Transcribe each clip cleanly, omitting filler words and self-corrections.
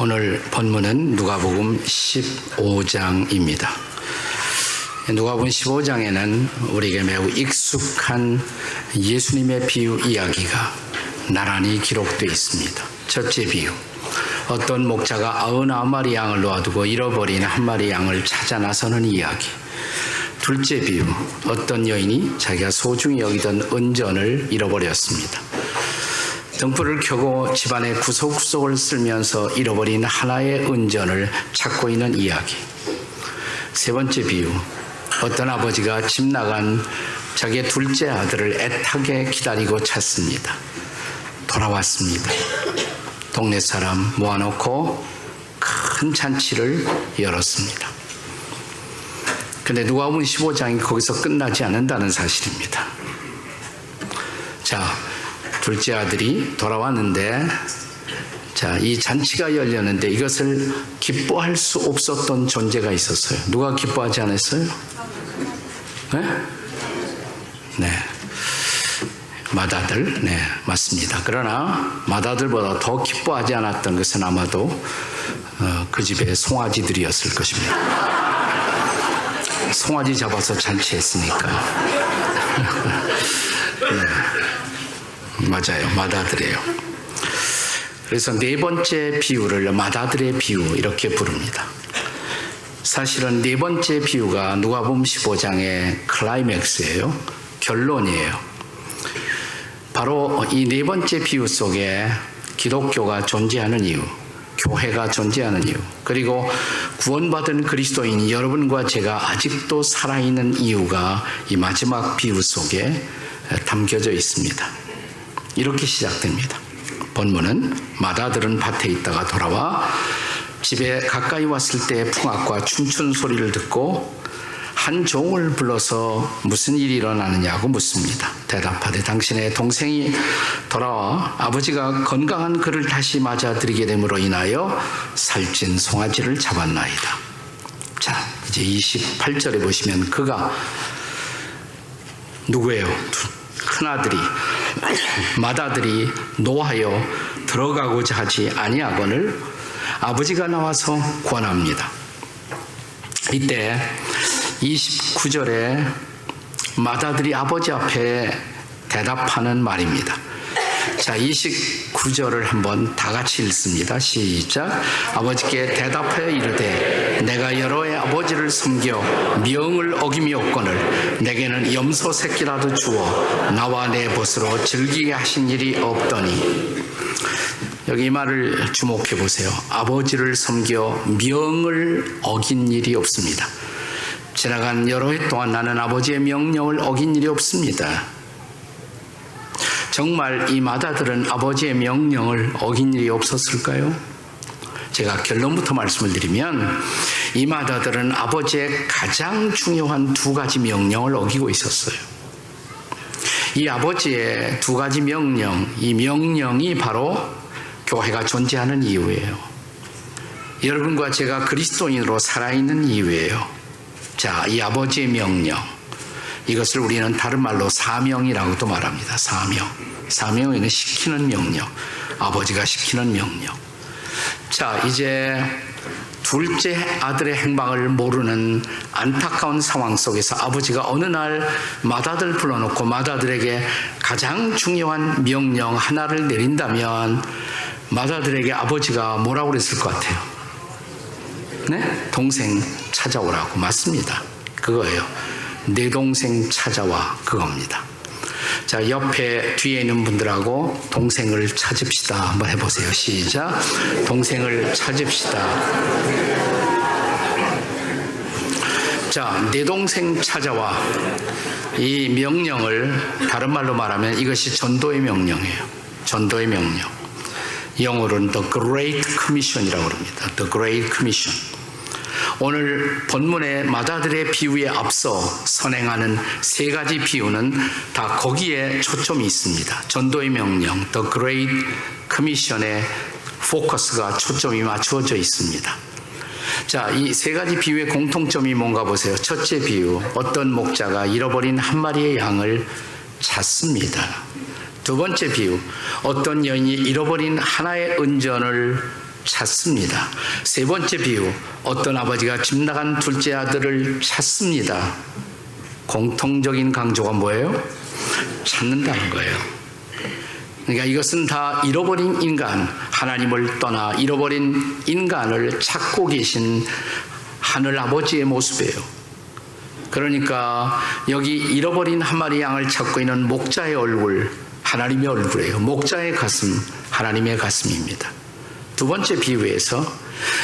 오늘 본문은 누가복음 15장입니다. 누가복음 15장에는 우리에게 매우 익숙한 예수님의 비유 이야기가 나란히 기록되어 있습니다. 첫째 비유, 어떤 목자가 99마리 양을 놓아두고 잃어버린 한 마리 양을 찾아 나서는 이야기. 둘째 비유, 어떤 여인이 자기가 소중히 여기던 은전을 잃어버렸습니다. 등불을 켜고 집안의 구석구석을 쓸면서 잃어버린 하나의 은전을 찾고 있는 이야기. 세 번째 비유, 어떤 아버지가 집 나간 자기의 둘째 아들을 애타게 기다리고 찾습니다. 돌아왔습니다. 동네 사람 모아놓고 큰 잔치를 열었습니다. 근데 누가복음 15장이 거기서 끝나지 않는다는 사실입니다. 자, 둘째 아들이 돌아왔는데, 이 잔치가 열렸는데 이것을 기뻐할 수 없었던 존재가 있었어요. 누가 기뻐하지 않았어요? 네. 맏아들, 네, 맞습니다. 그러나 맏아들보다 더 기뻐하지 않았던 것은 아마도 그 집의 송아지들이었을 것입니다. 송아지 잡아서 잔치했으니까. 네, 맞아요. 맏아들이에요. 그래서 네 번째 비유를 맏아들의 비유 이렇게 부릅니다. 사실은 네 번째 비유가 누가복음 15장의 클라이맥스예요. 결론이에요. 바로 이 네 번째 비유 속에 기독교가 존재하는 이유, 교회가 존재하는 이유, 그리고 구원받은 그리스도인 여러분과 제가 아직도 살아있는 이유가 이 마지막 비유 속에 담겨져 있습니다. 이렇게 시작됩니다. 본문은 맏아들은 밭에 있다가 돌아와 집에 가까이 왔을 때 풍악과 춤추는 소리를 듣고 한 종을 불러서 무슨 일이 일어나느냐고 묻습니다. 대답하되 당신의 동생이 돌아와 아버지가 건강한 그를 다시 맞아들이게 됨으로 인하여 살찐 송아지를 잡았나이다. 자, 이제 28절에 보시면 그가 누구예요? 큰아들이 맏아들이 노하여 들어가고자 하지 아니하거늘 아버지가 나와서 권합니다. 이때 29절에 맏아들이 아버지 앞에 대답하는 말입니다. 자, 29절을 한번 다 같이 읽습니다. 시작. 아버지께 대답하여 이르되 내가 여러 해 아버지를 섬겨 명을 어김이 없거늘 내게는 염소 새끼라도 주어 나와 내 벗으로 즐기게 하신 일이 없더니. 여기 이 말을 주목해 보세요. 아버지를 섬겨 명을 어긴 일이 없습니다. 지나간 여러 해 동안 나는 아버지의 명령을 어긴 일이 없습니다. 정말 이 맏아들은 아버지의 명령을 어긴 일이 없었을까요? 제가 결론부터 말씀을 드리면 이 맏아들은 아버지의 가장 중요한 두 가지 명령을 어기고 있었어요. 이 아버지의 두 가지 명령, 이 명령이 바로 교회가 존재하는 이유예요. 여러분과 제가 그리스도인으로 살아있는 이유예요. 자, 이 아버지의 명령, 이것을 우리는 다른 말로 사명이라고도 말합니다. 사명에는 시키는 명령, 아버지가 시키는 명령. 자, 이제 둘째 아들의 행방을 모르는 안타까운 상황 속에서 아버지가 어느 날 맏아들 불러놓고 맏아들에게 가장 중요한 명령 하나를 내린다면 맏아들에게 아버지가 뭐라고 그랬을 것 같아요? 네? 동생 찾아오라고. 맞습니다. 그거예요. 내 동생 찾아와, 그겁니다. 자, 옆에 뒤에 있는 분들하고 동생을 찾읍시다 한번 해보세요. 시작. 동생을 찾읍시다. 자, 내 동생 찾아와. 이 명령을 다른 말로 말하면 이것이 전도의 명령이에요. 전도의 명령. 영어로는 The Great Commission이라고 합니다. The Great Commission. 오늘 본문의 맏아들의 비유에 앞서 선행하는 세 가지 비유는 다 거기에 초점이 있습니다. 전도의 명령, The Great Commission의 포커스가 초점이 맞추어져 있습니다. 자, 이 세 가지 비유의 공통점이 뭔가 보세요. 첫째 비유, 어떤 목자가 잃어버린 한 마리의 양을 찾습니다. 두 번째 비유, 어떤 여인이 잃어버린 하나의 은전을 찾습니다. 세 번째 비유, 어떤 아버지가 집 나간 둘째 아들을 찾습니다. 공통적인 강조가 뭐예요? 찾는다는 거예요. 그러니까 이것은 다 잃어버린 인간, 하나님을 떠나 잃어버린 인간을 찾고 계신 하늘 아버지의 모습이에요. 그러니까 여기 잃어버린 한 마리 양을 찾고 있는 목자의 얼굴, 하나님의 얼굴이에요. 목자의 가슴, 하나님의 가슴입니다. 두 번째 비유에서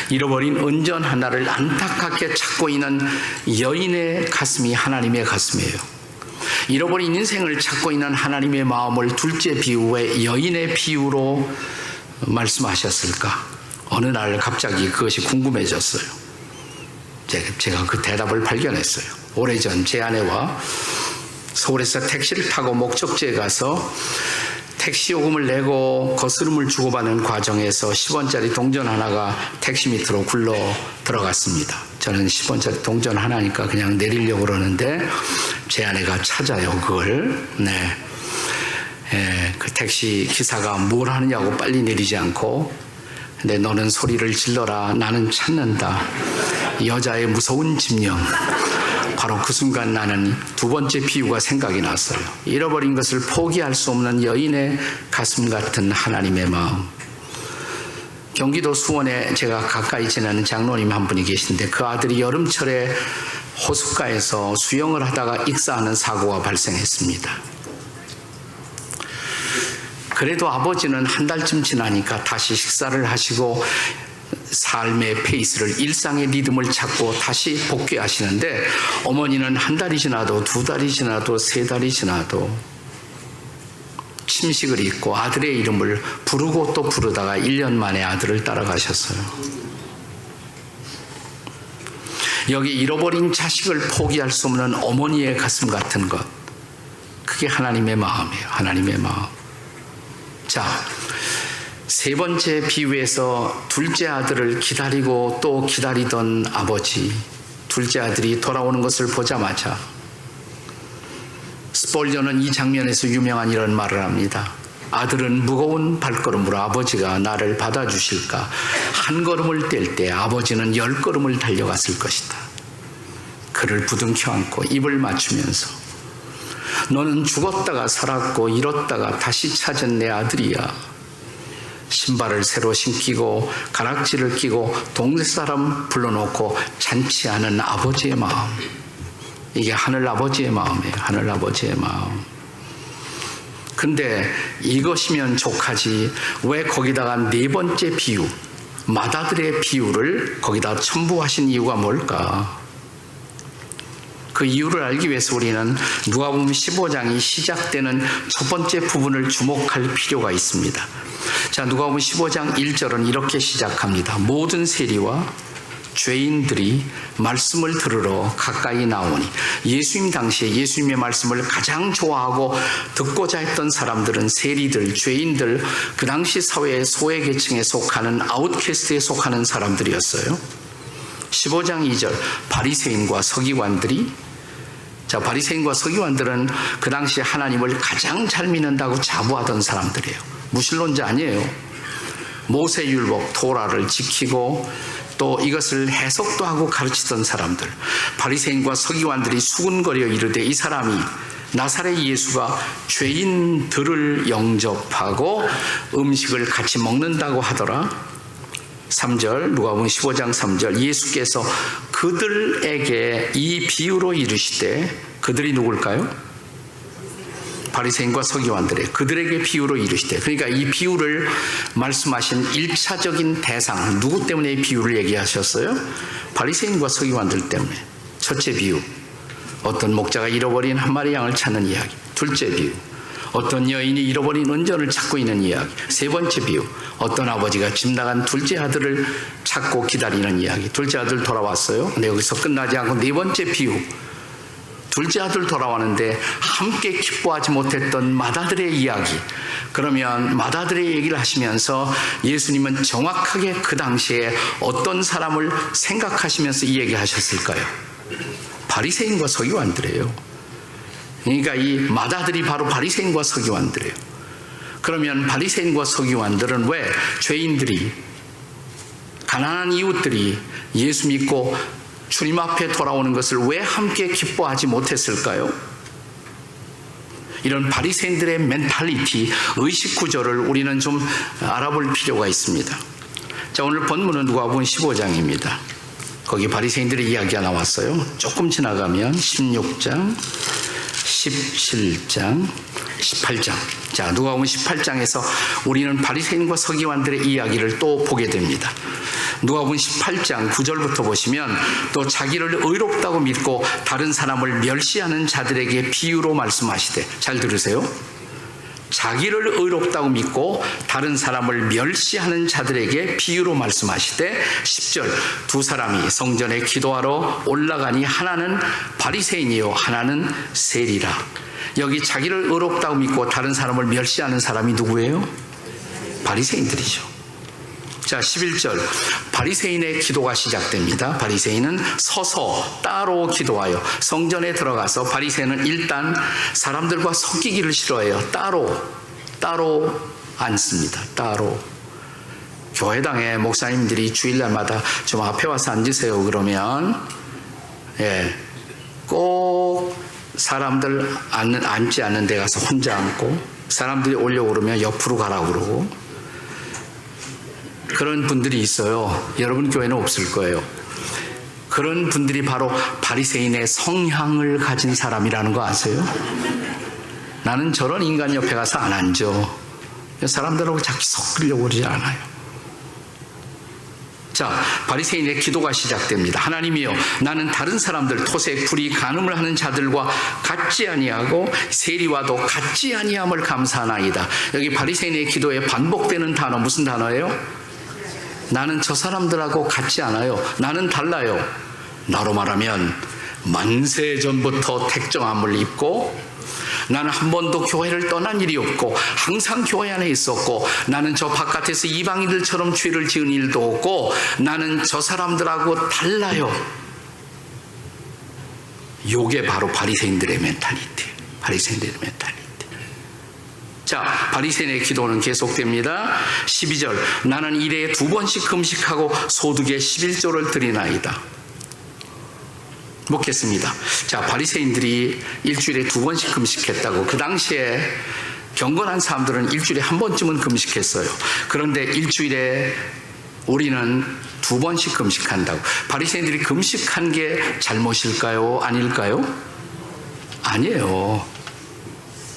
잃어버린 은전 하나를 안타깝게 찾고 있는 여인의 가슴이 하나님의 가슴이에요. 잃어버린 인생을 찾고 있는 하나님의 마음을 둘째 비유의 여인의 비유로 말씀하셨을까? 어느 날 갑자기 그것이 궁금해졌어요. 제가 그 대답을 발견했어요. 오래전 제 아내와 서울에서 택시를 타고 목적지에 가서 택시 요금을 내고 거스름을 주고받는 과정에서 10원짜리 동전 하나가 택시 밑으로 굴러 들어갔습니다. 저는 10원짜리 동전 하나니까 그냥 내리려고 그러는데 제 아내가 찾아요, 그걸. 그 택시 기사가 뭘 하느냐고 빨리 내리지 않고, 근데 너는 소리를 질러라, 나는 찾는다. 여자의 무서운 집념. 바로 그 순간 나는 두 번째 비유가 생각이 났어요. 잃어버린 것을 포기할 수 없는 여인의 가슴 같은 하나님의 마음. 경기도 수원에 제가 가까이 지내는 장로님 한 분이 계신데 그 아들이 여름철에 호숫가에서 수영을 하다가 익사하는 사고가 발생했습니다. 그래도 아버지는 한 달쯤 지나니까 다시 식사를 하시고 삶의 페이스를, 일상의 리듬을 찾고 다시 복귀하시는데 어머니는 한 달이 지나도 두 달이 지나도 세 달이 지나도 침식을 잊고 아들의 이름을 부르고 또 부르다가 1년 만에 아들을 따라가셨어요. 여기 잃어버린 자식을 포기할 수 없는 어머니의 가슴 같은 것, 그게 하나님의 마음이에요. 하나님의 마음. 자, 세 번째 비유에서 둘째 아들을 기다리고 또 기다리던 아버지, 둘째 아들이 돌아오는 것을 보자마자 스폴전은 이 장면에서 유명한 이런 말을 합니다. 아들은 무거운 발걸음으로 아버지가 나를 받아주실까? 한 걸음을 뗄 때 아버지는 10걸음을 달려갔을 것이다. 그를 부둥켜 안고 입을 맞추면서 너는 죽었다가 살았고 잃었다가 다시 찾은 내 아들이야. 신발을 새로 신기고 가락지를 끼고 동네 사람 불러놓고 잔치하는 아버지의 마음. 이게 하늘 아버지의 마음이에요. 하늘 아버지의 마음. 근데 이것이면 족하지 왜 거기다가 네 번째 비유, 맏아들의 비유를 거기다 첨부하신 이유가 뭘까? 그 이유를 알기 위해서 우리는 누가복음 15장이 시작되는 첫 번째 부분을 주목할 필요가 있습니다. 자, 누가복음 15장 1절은 이렇게 시작합니다. 모든 세리와 죄인들이 말씀을 들으러 가까이 나오니, 예수님 당시에 예수님의 말씀을 가장 좋아하고 듣고자 했던 사람들은 세리들, 죄인들, 그 당시 사회의 소외계층에 속하는 아웃캐스트에 속하는 사람들이었어요. 15장 2절 바리새인과 서기관들이, 자, 바리새인과 서기관들은 그 당시 하나님을 가장 잘 믿는다고 자부하던 사람들이에요. 무신론자 아니에요. 모세율법 토라를 지키고 또 이것을 해석도 하고 가르치던 사람들. 바리새인과 서기관들이 수군거려 이르되 이 사람이 나사렛 예수가 죄인들을 영접하고 음식을 같이 먹는다고 하더라. 3절 누가복음 15장 3절 예수께서 그들에게 이 비유로 이르시되, 그들이 누굴까요? 바리새인과 서기관들의, 그들에게 비유로 이르시되, 그러니까 이 비유를 말씀하신 1차적인 대상, 누구 때문에 이 비유를 얘기하셨어요? 바리새인과 서기관들 때문에. 첫째 비유, 어떤 목자가 잃어버린 한 마리 양을 찾는 이야기. 둘째 비유, 어떤 여인이 잃어버린 은전을 찾고 있는 이야기. 세 번째 비유, 어떤 아버지가 집 나간 둘째 아들을 찾고 기다리는 이야기. 둘째 아들 돌아왔어요. 근데 여기서 끝나지 않고 네 번째 비유, 둘째 아들 돌아왔는데 함께 기뻐하지 못했던 맏아들의 이야기. 그러면 맏아들의 얘기를 하시면서 예수님은 정확하게 그 당시에 어떤 사람을 생각하시면서 이 얘기 하셨을까요? 바리새인과 서기관들이에요. 그러니까 이 맏아들이 바로 바리새인과 서기관들이에요. 그러면 바리새인과 서기관들은 왜 죄인들이 가난한 이웃들이 예수 믿고 주님 앞에 돌아오는 것을 왜 함께 기뻐하지 못했을까요? 이런 바리새인들의 멘탈리티, 의식 구조를 우리는 좀 알아볼 필요가 있습니다. 자, 오늘 본문은 누가복음 15장입니다. 거기 바리새인들의 이야기가 나왔어요. 조금 지나가면 16장, 17장, 18장. 자, 누가복음 18장에서 우리는 바리새인과 서기관들의 이야기를 또 보게 됩니다. 누가복음 18장 9절부터 보시면 또 자기를 의롭다고 믿고 다른 사람을 멸시하는 자들에게 비유로 말씀하시되, 잘 들으세요. 자기를 의롭다고 믿고 다른 사람을 멸시하는 자들에게 비유로 말씀하시되 10절 두 사람이 성전에 기도하러 올라가니 하나는 바리새인이요 하나는 세리라. 여기 자기를 의롭다고 믿고 다른 사람을 멸시하는 사람이 누구예요? 바리새인들이죠. 자, 11절 바리새인의 기도가 시작됩니다. 바리새인은 서서 따로 기도하여 성전에 들어가서, 바리새인은 일단 사람들과 섞이기를 싫어해요. 따로 앉습니다. 따로. 교회당에 목사님들이 주일날마다 좀 앞에 와서 앉으세요 그러면 꼭 사람들 앉지 않는 데 가서 혼자 앉고, 사람들이 오려고 그러면 옆으로 가라고 그러고, 그런 분들이 있어요. 여러분 교회는 없을 거예요. 그런 분들이 바로 바리새인의 성향을 가진 사람이라는 거 아세요? 나는 저런 인간 옆에 가서 안 앉아. 사람들하고 자꾸 섞으려고 그러지 않아요. 자, 바리새인의 기도가 시작됩니다. 하나님이여, 나는 다른 사람들, 토색, 불의, 간음을 하는 자들과 같지 아니하고 세리와도 같지 아니함을 감사하나이다. 여기 바리새인의 기도에 반복되는 단어 무슨 단어예요? 나는 저 사람들하고 같지 않아요. 나는 달라요. 나로 말하면 만세 전부터 택정함을 입고, 나는 한 번도 교회를 떠난 일이 없고 항상 교회 안에 있었고, 나는 저 바깥에서 이방인들처럼 죄를 지은 일도 없고, 나는 저 사람들하고 달라요. 요게 바로 바리새인들의 멘탈리티. 바리새인들의 멘탈리티. 자, 바리새인의 기도는 계속됩니다. 12절 나는 일에 2번씩 금식하고 소득의 11조를 드리나이다. 묻겠습니다. 자, 바리새인들이 일주일에 2번씩 금식했다고. 그 당시에 경건한 사람들은 일주일에 1번쯤은 금식했어요. 그런데 일주일에 우리는 2번씩 금식한다고. 바리새인들이 금식한 게 잘못일까요? 아닐까요? 아니에요.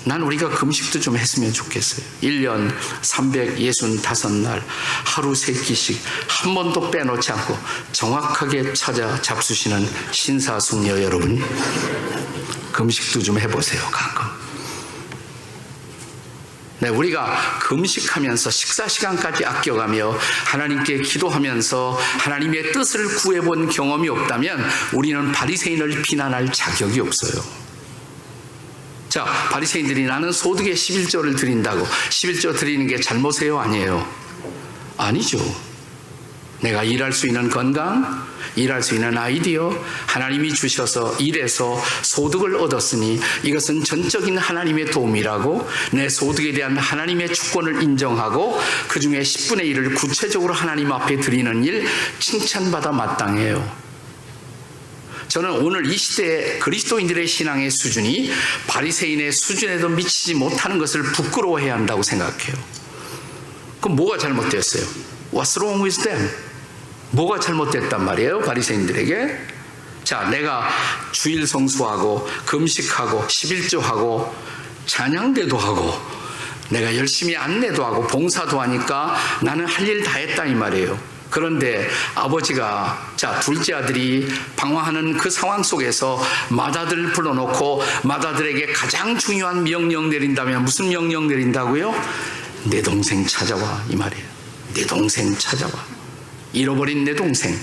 난 우리가 금식도 좀 했으면 좋겠어요. 1년 365날 하루 3끼씩 한 번도 빼놓지 않고 정확하게 찾아 잡수시는 신사숙녀 여러분, 금식도 좀 해보세요. 가끔. 네, 우리가 금식하면서 식사 시간까지 아껴가며 하나님께 기도하면서 하나님의 뜻을 구해본 경험이 없다면 우리는 바리새인을 비난할 자격이 없어요. 자, 바리새인들이 나는 소득의 11조를 드린다고. 11조 드리는 게 잘못이에요? 아니에요? 아니죠. 내가 일할 수 있는 건강, 일할 수 있는 아이디어, 하나님이 주셔서 일해서 소득을 얻었으니 이것은 전적인 하나님의 도움이라고, 내 소득에 대한 하나님의 주권을 인정하고 그 중에 10분의 1을 구체적으로 하나님 앞에 드리는 일, 칭찬받아 마땅해요. 저는 오늘 이 시대의 그리스도인들의 신앙의 수준이 바리새인의 수준에도 미치지 못하는 것을 부끄러워해야 한다고 생각해요. 그럼 뭐가 잘못됐어요? What's wrong with them? 뭐가 잘못됐단 말이에요? 바리새인들에게. 자, 내가 주일 성수하고 금식하고 11조하고 찬양대도 하고 내가 열심히 안내도 하고 봉사도 하니까 나는 할 일 다 했다 이 말이에요. 그런데 아버지가, 자, 둘째 아들이 방황하는 그 상황 속에서 맏아들을 불러놓고 맏아들에게 가장 중요한 명령 내린다면 무슨 명령 내린다고요? 내 동생 찾아와 이 말이에요. 내 동생 찾아와. 잃어버린 내 동생.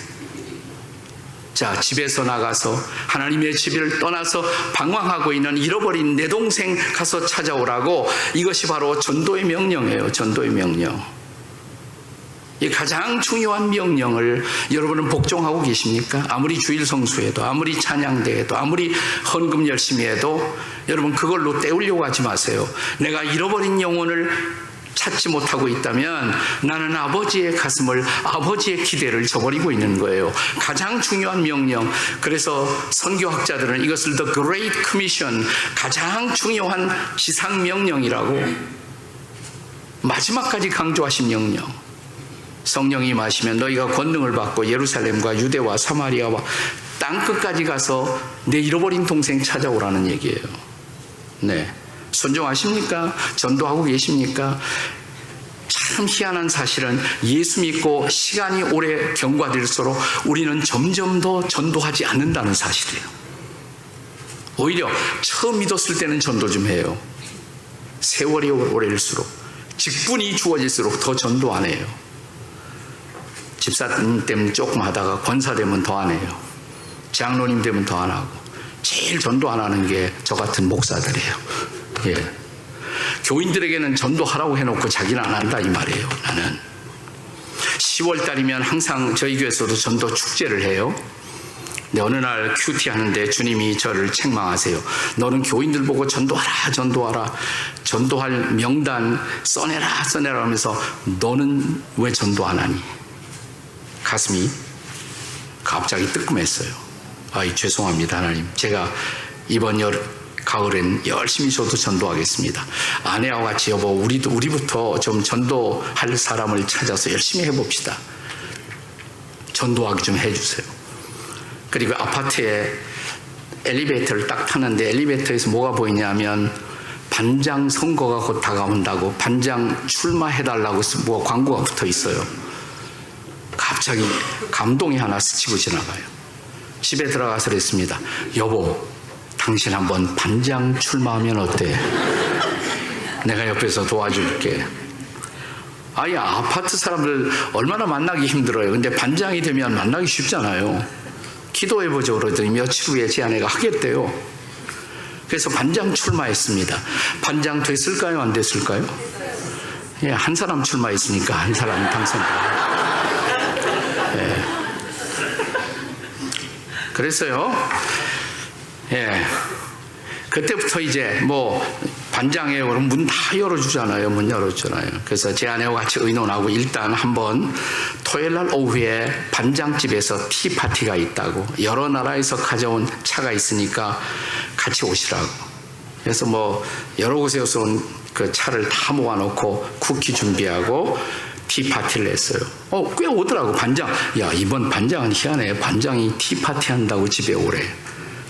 자, 집에서 나가서 하나님의 집을 떠나서 방황하고 있는 잃어버린 내 동생 가서 찾아오라고. 이것이 바로 전도의 명령이에요. 전도의 명령. 이 가장 중요한 명령을 여러분은 복종하고 계십니까? 아무리 주일 성수해도, 아무리 찬양대해도, 아무리 헌금 열심히 해도 여러분 그걸로 때우려고 하지 마세요. 내가 잃어버린 영혼을 찾지 못하고 있다면 나는 아버지의 가슴을, 아버지의 기대를 저버리고 있는 거예요. 가장 중요한 명령. 그래서 선교학자들은 이것을 The Great Commission, 가장 중요한 지상명령이라고 마지막까지 강조하신 명령. 성령이 임하시면 너희가 권능을 받고 예루살렘과 유대와 사마리아와 땅끝까지 가서 내 잃어버린 동생 찾아오라는 얘기예요. 네, 순종하십니까? 전도하고 계십니까? 참 희한한 사실은 예수 믿고 시간이 오래 경과될수록 우리는 점점 더 전도하지 않는다는 사실이에요. 오히려 처음 믿었을 때는 전도 좀 해요. 세월이 오래일수록, 직분이 주어질수록 더 전도 안 해요. 집사님 되면 조금 하다가 권사 되면 더 안 해요. 장로님 되면 더 안 하고, 제일 전도 안 하는 게 저 같은 목사들이에요. 예. 교인들에게는 전도하라고 해놓고 자기는 안 한다 이 말이에요. 나는 10월 달이면 항상 저희 교회에서도 전도 축제를 해요. 근데 어느 날 큐티 하는데 주님이 저를 책망하세요. 너는 교인들 보고 전도하라 전도하라, 전도할 명단 써내라 써내라 하면서 너는 왜 전도 안 하니? 가슴이 갑자기 뜨끔했어요. 아이, 죄송합니다 하나님, 제가 이번 가을엔 열심히 저도 전도하겠습니다. 아내와 같이 여보 우리부터 좀 전도할 사람을 찾아서 열심히 해봅시다. 전도하기 좀 해주세요. 그리고 아파트에 엘리베이터를 딱 타는데 엘리베이터에서 뭐가 보이냐면 반장 선거가 곧 다가온다고 반장 출마해달라고 뭐 광고가 붙어 있어요. 갑자기 감동이 하나 스치고 지나가요. 집에 들어가서 그랬습니다. 여보, 당신 한번 반장 출마하면 어때? 내가 옆에서 도와줄게. 아예 아파트 사람들 얼마나 만나기 힘들어요. 근데 반장이 되면 만나기 쉽잖아요. 기도해보죠 그러더니 며칠 후에 제 아내가 하겠대요. 그래서 반장 출마했습니다. 반장 됐을까요? 안 됐을까요? 예, 한 사람 출마했으니까 한 사람이 당선돼요. 예. 그래서요, 예, 그때부터 이제 뭐 반장이에요 그럼 문 다 열어주잖아요. 문 열어주잖아요. 그래서 제 아내와 같이 의논하고 일단 한번 토요일날 오후에 반장집에서 티파티가 있다고, 여러 나라에서 가져온 차가 있으니까 같이 오시라고. 그래서 뭐 여러 곳에서 온 그 차를 다 모아놓고 쿠키 준비하고 티파티를 했어요. 꽤 오더라고. 반장, 야 이번 반장은 희한해. 반장이 티파티 한다고 집에 오래.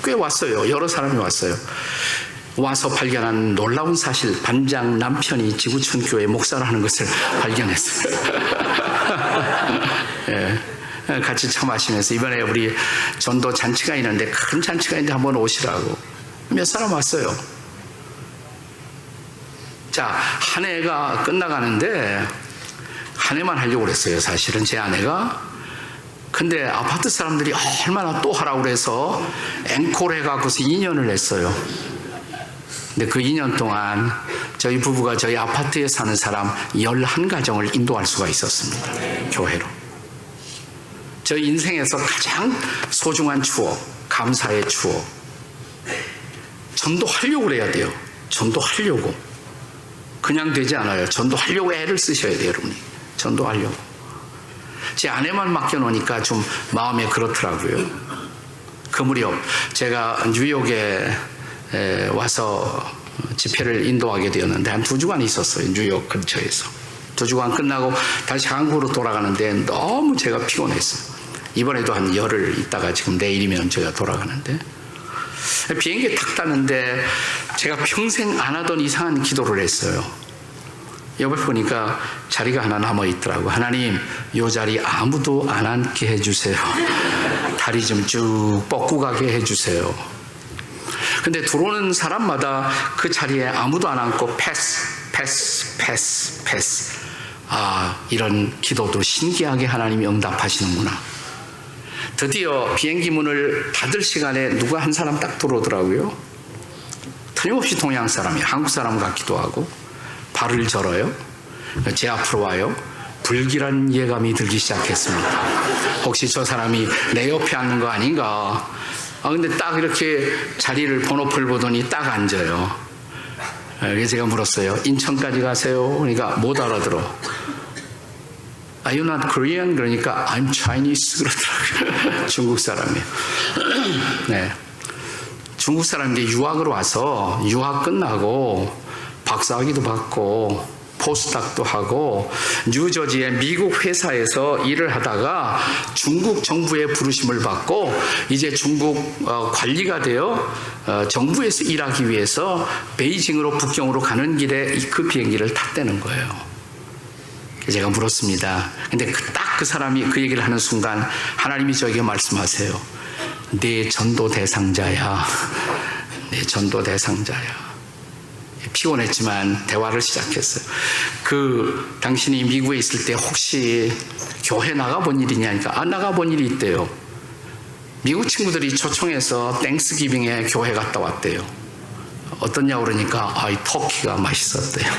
꽤 왔어요. 여러 사람이 왔어요. 와서 발견한 놀라운 사실, 반장 남편이 지구촌 교회 목사를 하는 것을 발견했어요. 예, 같이 차 마시면서 이번에 우리 전도 잔치가 있는데, 큰 잔치가 있는데 한번 오시라고. 몇 사람 왔어요. 자, 한 해가 끝나가는데 한 해만 하려고 그랬어요. 사실은 제 아내가. 근데 아파트 사람들이 얼마나 또 하라고 그래서 앵콜 해갖고서 2년을 했어요. 근데 그 2년 동안 저희 부부가 저희 아파트에 사는 사람 11가정을 인도할 수가 있었습니다. 교회로. 저희 인생에서 가장 소중한 추억, 감사의 추억. 전도하려고 그래야 돼요. 전도하려고. 그냥 되지 않아요. 전도하려고 애를 쓰셔야 돼요, 여러분이. 전도하려고. 제 아내만 맡겨놓으니까 좀 마음에 그렇더라고요. 그 무렵 제가 뉴욕에 와서 집회를 인도하게 되었는데 한 2주간 있었어요. 뉴욕 근처에서. 2주간 끝나고 다시 한국으로 돌아가는데 너무 제가 피곤했어요. 이번에도 한 열흘 있다가 지금 내일이면 제가 돌아가는데, 비행기에 탁 탔는데 제가 평생 안 하던 이상한 기도를 했어요. 옆에 보니까 자리가 하나 남아있더라고. 하나님, 이 자리 아무도 안 앉게 해주세요. 다리 좀 쭉 뻗고 가게 해주세요. 근데 들어오는 사람마다 그 자리에 아무도 안 앉고 패스. 아, 이런 기도도 신기하게 하나님이 응답하시는구나. 드디어 비행기 문을 닫을 시간에 누가 한 사람 딱 들어오더라고요. 틀림없이 동양 사람이, 한국 사람 같기도 하고. 발을 절어요. 제 앞으로 와요. 불길한 예감이 들기 시작했습니다. 혹시 저 사람이 내 옆에 앉는 거 아닌가? 근데 딱 이렇게 자리를 번호표를 보더니 딱 앉아요. 그래서 제가 물었어요. 인천까지 가세요. 그러니까 못 알아들어. Are you not Korean? 그러니까 I'm Chinese 그러더라고요. 중국 사람이에요. 네. 중국 사람인데 유학으로 와서 유학 끝나고 박사학위도 받고 포스닥도 하고 뉴저지의 미국 회사에서 일을 하다가 중국 정부의 부르심을 받고 이제 중국 관리가 되어 정부에서 일하기 위해서 베이징으로 북경으로 가는 길에 그 비행기를 탔다는 거예요. 제가 물었습니다. 근데 딱 그 사람이 그 얘기를 하는 순간 하나님이 저에게 말씀하세요. 네 전도 대상자야. 네 전도 대상자야. 피곤했지만 대화를 시작했어요. 당신이 미국에 있을 때 혹시 교회 나가본 일이 있냐니까 나가본 일이 있대요. 미국 친구들이 초청해서 땡스기빙에 교회 갔다 왔대요. 어떻냐고 그러니까 이 터키가 맛있었대요.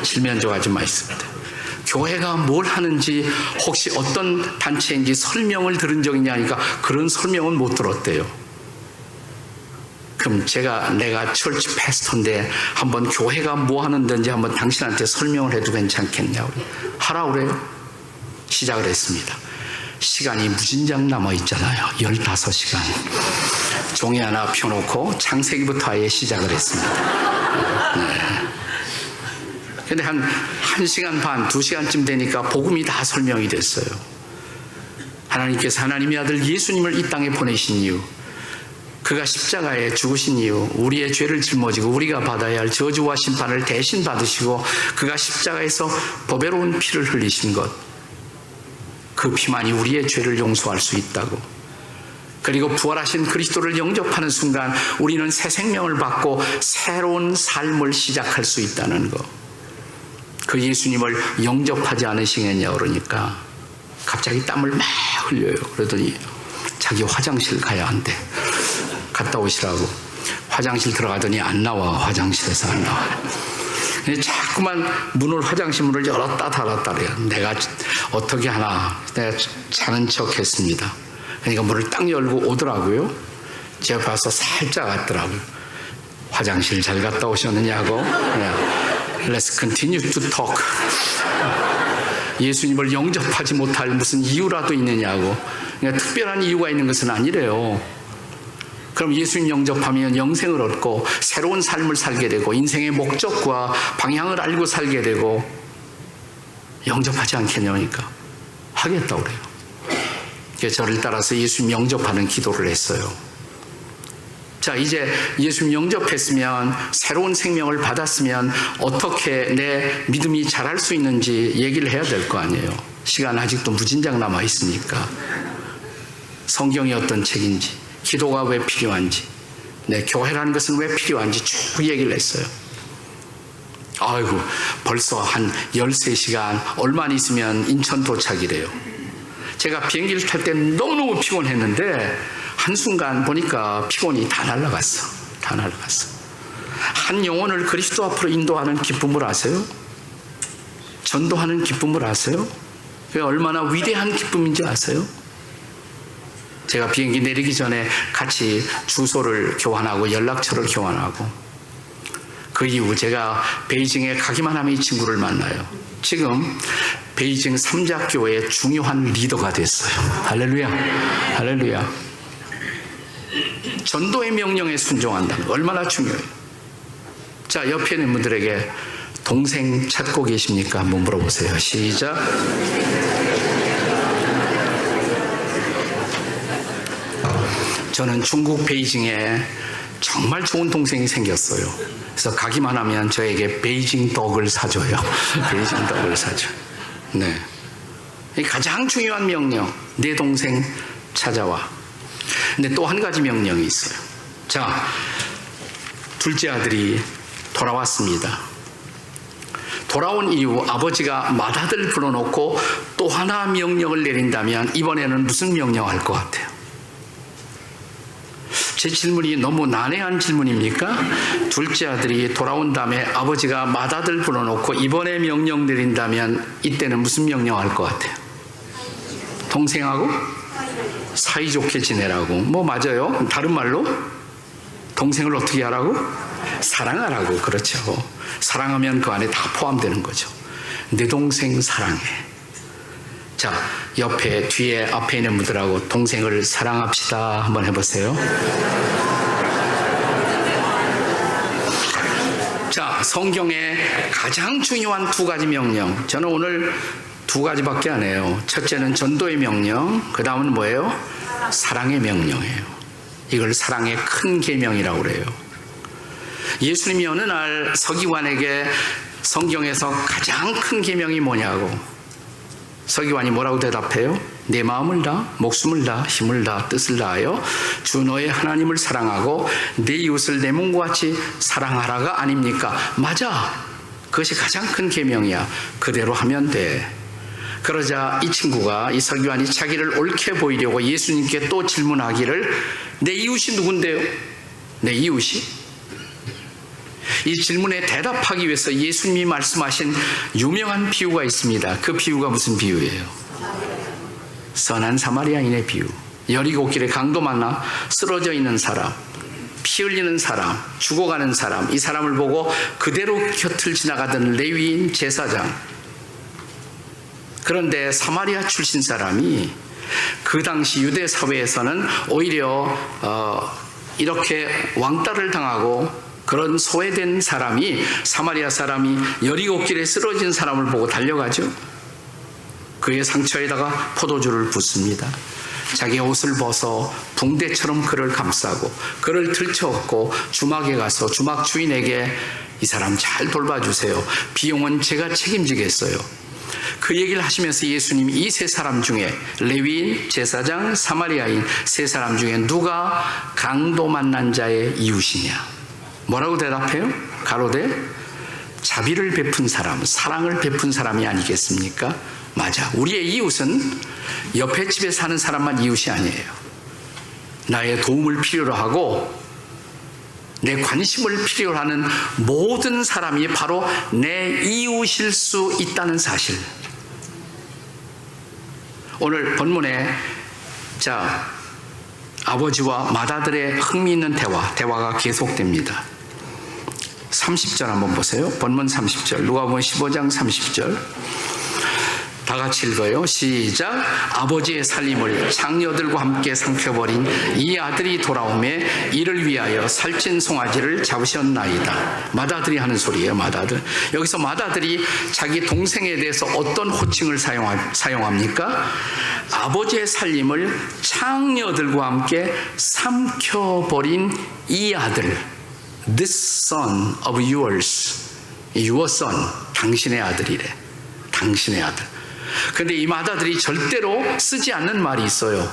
칠면조가 아주 맛있었대요. 교회가 뭘 하는지 혹시 어떤 단체인지 설명을 들은 적 있냐니까 그런 설명은 못 들었대요. 그럼 내가 철치 패스터인데 한번 교회가 뭐 하는 데인지 한번 당신한테 설명을 해도 괜찮겠냐고 하라고 그래요. 시작을 했습니다. 시간이 무진장 남아있잖아요. 15시간. 종이 하나 펴놓고 창세기부터 아예 시작을 했습니다. 네. 근데 한 1시간 반, 2시간쯤 되니까 복음이 다 설명이 됐어요. 하나님께서 하나님의 아들 예수님을 이 땅에 보내신 이유, 그가 십자가에 죽으신 이유, 우리의 죄를 짊어지고 우리가 받아야 할 저주와 심판을 대신 받으시고 그가 십자가에서 보배로운 피를 흘리신 것, 그 피만이 우리의 죄를 용서할 수 있다고. 그리고 부활하신 그리스도를 영접하는 순간 우리는 새 생명을 받고 새로운 삶을 시작할 수 있다는 것. 그 예수님을 영접하지 않으시겠냐 그러니까 갑자기 땀을 막 흘려요. 그러더니 자기 화장실 가야 한대. 갔다 오시라고. 화장실 들어가더니 안 나와. 화장실에서 안 나와. 근데 자꾸만 화장실 문을 열었다 닫았다 그래요. 내가 어떻게 하나. 내가 자는 척 했습니다. 그러니까 문을 딱 열고 오더라고요. 제가 봐서 살짝 왔더라고요. 화장실 잘 갔다 오셨느냐고. 그냥 Let's continue to talk. 예수님을 영접하지 못할 무슨 이유라도 있느냐고. 그러니까 특별한 이유가 있는 것은 아니래요. 그럼 예수님 영접하면 영생을 얻고 새로운 삶을 살게 되고 인생의 목적과 방향을 알고 살게 되고 영접하지 않겠냐니까 하겠다고 그래요. 그래서 저를 따라서 예수님 영접하는 기도를 했어요. 자, 이제 예수님 영접했으면 새로운 생명을 받았으면 어떻게 내 믿음이 자랄 수 있는지 얘기를 해야 될 거 아니에요. 시간 아직도 무진장 남아 있으니까. 성경이 어떤 책인지, 기도가 왜 필요한지, 교회라는 것은 왜 필요한지 쭉 얘기를 했어요. 아이고, 벌써 한 13시간 얼마 있으면 인천 도착이래요. 제가 비행기를 탈 때 너무너무 피곤했는데 한순간 보니까 피곤이 다 날아갔어. 다 날아갔어. 한 영혼을 그리스도 앞으로 인도하는 기쁨을 아세요? 전도하는 기쁨을 아세요? 그게 얼마나 위대한 기쁨인지 아세요? 제가 비행기 내리기 전에 같이 주소를 교환하고 연락처를 교환하고 그 이후 제가 베이징에 가기만 하면 이 친구를 만나요. 지금 베이징 삼자교회의 중요한 리더가 됐어요. 할렐루야. 할렐루야. 전도의 명령에 순종한다는 거 얼마나 중요해요. 자, 옆에 있는 분들에게 동생 찾고 계십니까? 한번 물어보세요. 시작. 저는 중국 베이징에 정말 좋은 동생이 생겼어요. 그래서 가기만 하면 저에게 베이징 떡을 사줘요. 베이징 떡을 사줘요. 네. 가장 중요한 명령. 내 동생 찾아와. 근데 또 한 가지 명령이 있어요. 자, 둘째 아들이 돌아왔습니다. 돌아온 이후 아버지가 맏아들 불러놓고 또 하나 명령을 내린다면 이번에는 무슨 명령할 것 같아요? 제 질문이 너무 난해한 질문입니까? 둘째 아들이 돌아온 다음에 아버지가 맏아들 불러놓고 이번에 명령 내린다면 이때는 무슨 명령할 것 같아요? 동생하고 사이좋게 지내라고. 뭐 맞아요. 다른 말로 동생을 어떻게 하라고? 사랑하라고. 그렇죠. 사랑하면 그 안에 다 포함되는 거죠. 내 동생 사랑해. 자, 옆에, 뒤에, 앞에 있는 분들하고 동생을 사랑합시다. 한번 해보세요. 자, 성경의 가장 중요한 두 가지 명령. 저는 오늘 두 가지밖에 안 해요. 첫째는 전도의 명령, 그 다음은 뭐예요? 사랑의 명령이에요. 이걸 사랑의 큰 계명이라고 그래요. 예수님이 어느 날 서기관에게 성경에서 가장 큰 계명이 뭐냐고. 서기관이 뭐라고 대답해요? 내 마음을 다, 목숨을 다, 힘을 다, 뜻을 다하여 주 너의 하나님을 사랑하고 내 이웃을 내 몸과 같이 사랑하라가 아닙니까? 맞아. 그것이 가장 큰 계명이야. 그대로 하면 돼. 그러자 이 친구가, 이 서기관이 자기를 옳게 보이려고 예수님께 또 질문하기를, 내 이웃이 누군데요? 내 이웃이? 이 질문에 대답하기 위해서 예수님이 말씀하신 유명한 비유가 있습니다. 그 비유가 무슨 비유예요? 선한 사마리아인의 비유. 여리고길에 강도 만나 쓰러져 있는 사람, 피 흘리는 사람, 죽어가는 사람, 이 사람을 보고 그대로 곁을 지나가던 레위인 제사장. 그런데 사마리아 출신 사람이 그 당시 유대 사회에서는 오히려 이렇게 왕따를 당하고 그런 소외된 사람이, 사마리아 사람이 여리고길에 쓰러진 사람을 보고 달려가죠. 그의 상처에다가 포도주를 붓습니다. 자기 옷을 벗어 붕대처럼 그를 감싸고 그를 들쳐업고 주막에 가서 주막 주인에게 이 사람 잘 돌봐주세요. 비용은 제가 책임지겠어요. 그 얘기를 하시면서 예수님이 이 세 사람 중에, 레위인, 제사장, 사마리아인 세 사람 중에 누가 강도 만난 자의 이웃이냐? 뭐라고 대답해요? 가로되 자비를 베푼 사람, 사랑을 베푼 사람이 아니겠습니까? 맞아. 우리의 이웃은 옆에 집에 사는 사람만 이웃이 아니에요. 나의 도움을 필요로 하고 내 관심을 필요로 하는 모든 사람이 바로 내 이웃일 수 있다는 사실. 오늘 본문에 아버지와 맏아들의 흥미있는 대화가 계속됩니다. 30절 한번 보세요. 본문 30절. 누가복음 15장 30절. 다 같이 읽어요. 시작. 아버지의 살림을 장녀들과 함께 삼켜버린 이 아들이 돌아오매 이를 위하여 살찐 송아지를 잡으셨나이다. 맏아들이 하는 소리예요. 맏아들. 여기서 맏아들이 자기 동생에 대해서 어떤 호칭을 사용합니까? 아버지의 살림을 장녀들과 함께 삼켜버린 이 아들, This son of yours, your son, 당신의 아들이래. 당신의 아들. 근데 이 맏아들이 절대로 쓰지 않는 말이 있어요.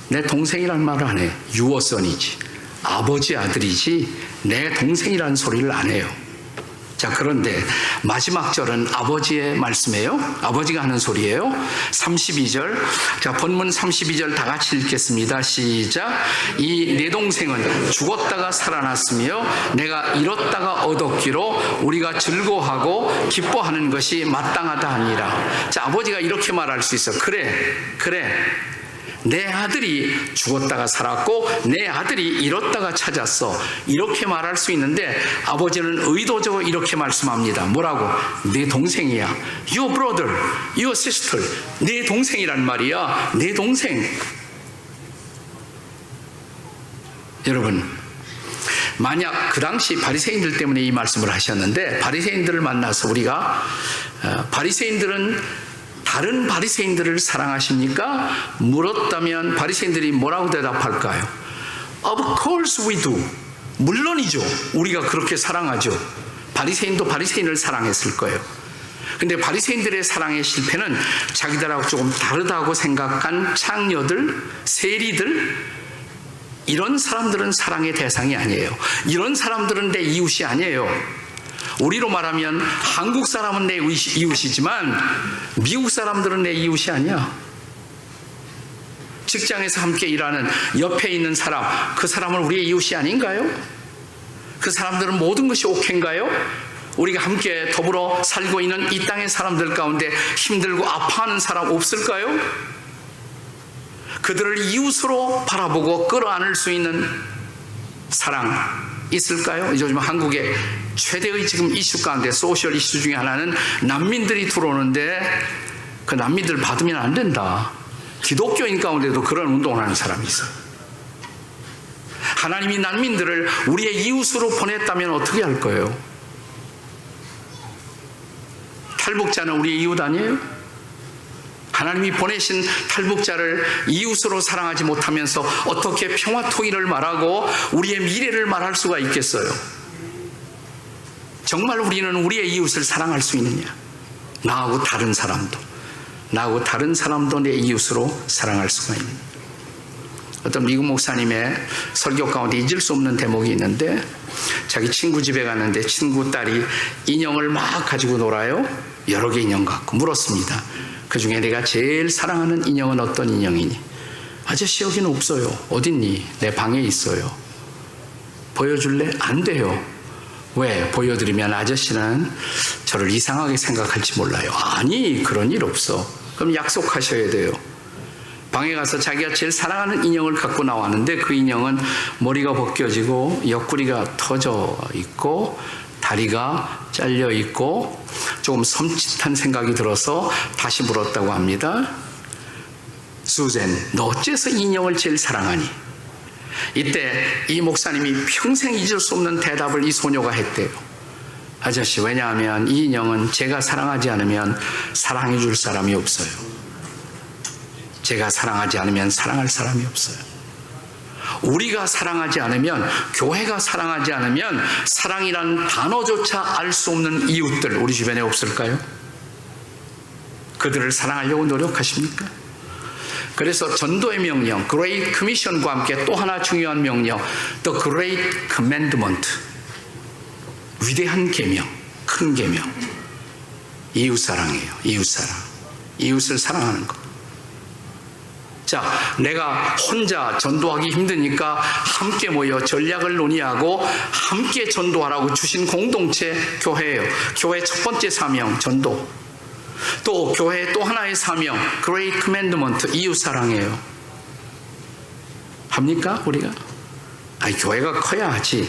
내 동생이란 말을 안 해. your son이지. 아버지 아들이지 내 동생이라는 소리를 안 해요. 자, 그런데 마지막 절은 아버지의 말씀이에요. 아버지가 하는 소리예요. 32절. 자, 본문 32절 다 같이 읽겠습니다. 시작. 이 내 동생은 죽었다가 살아났으며 내가 잃었다가 얻었기로 우리가 즐거워하고 기뻐하는 것이 마땅하다 하니라. 자, 아버지가 이렇게 말할 수 있어. 그래. 내 아들이 죽었다가 살았고 내 아들이 잃었다가 찾았어. 이렇게 말할 수 있는데 아버지는 의도적으로 이렇게 말씀합니다. 뭐라고? 내 동생이야. Your brother, your sister. 내 동생이란 말이야. 내 동생. 여러분, 만약 그 당시 바리새인들 때문에 이 말씀을 하셨는데, 바리새인들을 만나서 우리가 바리새인들은 다른 바리새인들을 사랑하십니까? 물었다면 바리새인들이 뭐라고 대답할까요? Of course we do. 물론이죠. 우리가 그렇게 사랑하죠. 바리새인도 바리새인을 사랑했을 거예요. 근데 바리새인들의 사랑의 실패는 자기들하고 조금 다르다고 생각한 창녀들, 세리들, 이런 사람들은 사랑의 대상이 아니에요. 이런 사람들은 내 이웃이 아니에요. 우리로 말하면 한국 사람은 내 이웃이지만 미국 사람들은 내 이웃이 아니야. 직장에서 함께 일하는 옆에 있는 사람, 그 사람은 우리의 이웃이 아닌가요? 그 사람들은 모든 것이 오케인가요? 우리가 함께 더불어 살고 있는 이 땅의 사람들 가운데 힘들고 아파하는 사람 없을까요? 그들을 이웃으로 바라보고 끌어안을 수 있는 사랑, 있을까요? 요즘 한국의 최대의 지금 이슈 가운데 소셜 이슈 중에 하나는 난민들이 들어오는데 그 난민들 받으면 안 된다. 기독교인 가운데도 그런 운동을 하는 사람이 있어요. 하나님이 난민들을 우리의 이웃으로 보냈다면 어떻게 할 거예요? 탈북자는 우리의 이웃 아니에요? 하나님이 보내신 탈북자를 이웃으로 사랑하지 못하면서 어떻게 평화 통일을 말하고 우리의 미래를 말할 수가 있겠어요? 정말 우리는 우리의 이웃을 사랑할 수 있느냐? 나하고 다른 사람도 내 이웃으로 사랑할 수가 있느냐? 어떤 미국 목사님의 설교 가운데 잊을 수 없는 대목이 있는데, 자기 친구 집에 갔는데 친구 딸이 인형을 막 가지고 놀아요. 여러 개 인형 갖고 물었습니다. 그 중에 내가 제일 사랑하는 인형은 어떤 인형이니? 아저씨 여기는 없어요. 어딨니? 내 방에 있어요. 보여줄래? 안 돼요. 왜? 보여드리면 아저씨는 저를 이상하게 생각할지 몰라요. 아니, 그런 일 없어. 그럼 약속하셔야 돼요. 방에 가서 자기가 제일 사랑하는 인형을 갖고 나왔는데 그 인형은 머리가 벗겨지고 옆구리가 터져 있고 다리가 잘려 있고 조금 섬찟한 생각이 들어서 다시 물었다고 합니다. 수젠, 너 어째서 인형을 제일 사랑하니? 이때 이 목사님이 평생 잊을 수 없는 대답을 이 소녀가 했대요. 아저씨, 왜냐하면 이 인형은 제가 사랑하지 않으면 사랑해 줄 사람이 없어요. 제가 사랑하지 않으면 사랑할 사람이 없어요. 우리가 사랑하지 않으면, 교회가 사랑하지 않으면 사랑이란 단어조차 알 수 없는 이웃들 우리 주변에 없을까요? 그들을 사랑하려고 노력하십니까? 그래서 전도의 명령, Great Commission과 함께 또 하나 중요한 명령, The Great Commandment, 위대한 계명, 큰 계명, 이웃사랑이에요. 이웃사랑, 이웃을 사랑하는 것. 자, 내가 혼자 전도하기 힘드니까 함께 모여 전략을 논의하고 함께 전도하라고 주신 공동체 교회예요. 교회 첫 번째 사명, 전도. 또 교회의 또 하나의 사명, Great Commandment, 이웃사랑이에요. 합니까, 우리가? 아니, 교회가 커야 하지.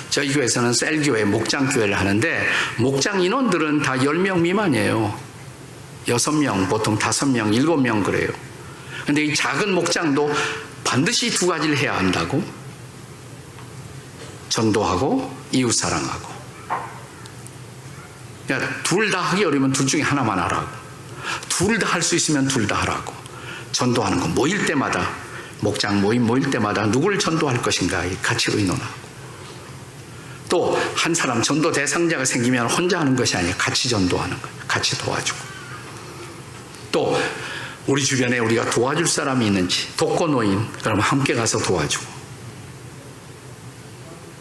저희 교회에서는 셀교회, 목장교회를 하는데 목장 인원들은 다 10명 미만이에요. 6명, 보통 5명, 7명 그래요. 근데 이 작은 목장도 반드시 두 가지를 해야 한다고. 전도하고 이웃사랑하고. 그러니까 둘 다 하기 어려우면 둘 중에 하나만 하라고. 둘 다 할 수 있으면 둘 다 하라고. 전도하는 거 모일 때마다, 목장 모임 모일 때마다 누구를 전도할 것인가 같이 의논하고. 또 한 사람 전도 대상자가 생기면 혼자 하는 것이 아니라 같이 전도하는 거예요. 같이 도와주고. 또 우리 주변에 우리가 도와줄 사람이 있는지, 독거노인, 그럼 함께 가서 도와주고.